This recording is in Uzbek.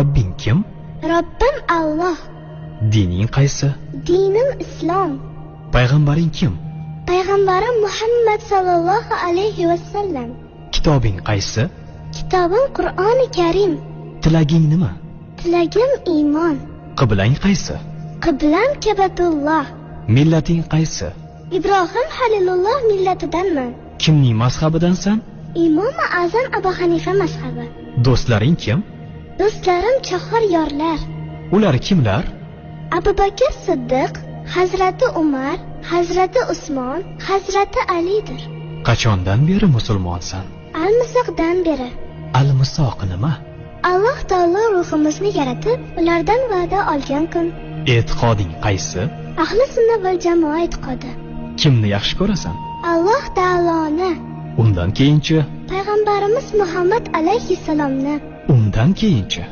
Robbing kim? Robbim Alloh. Dining qaysi? Dinim Islom. Payg'ambaring kim? Payg'ambarim Muhammad sallallohu alayhi vasallam. Kitobing qaysi? Kitobim Qur'oni Karim. Tilaging nima? Tilagim iymon. Qiblang qaysi? Qiblam Kabatulloh. Millating qaysi? Ibrohim Halilulloh millatidanman. Kimning mazhabidansan? Imom Azam Abu Hanifa mazhabi. Do'stlaring kim? Do'stlarim chahor yorlar. Ular kimlar? Abu Bakr Siddiq, Hazrati Umar, Hazrati Usmon, Hazrati Alidir. Qachondan beri musulmonsan? Al-Misoqdan beri. Al-Misoq nima? Alloh taolo ruhimizni yaratib, ulardan va'da olgan kun. E'tiqoding qaysi? Ahli sunna val jamoa e'tiqodi. Kimni yaxshi ko'rasan? Alloh taoloni. Undan keyinchi? Payg'ambarimiz Muhammad alayhissalomni. Undan keyinchi?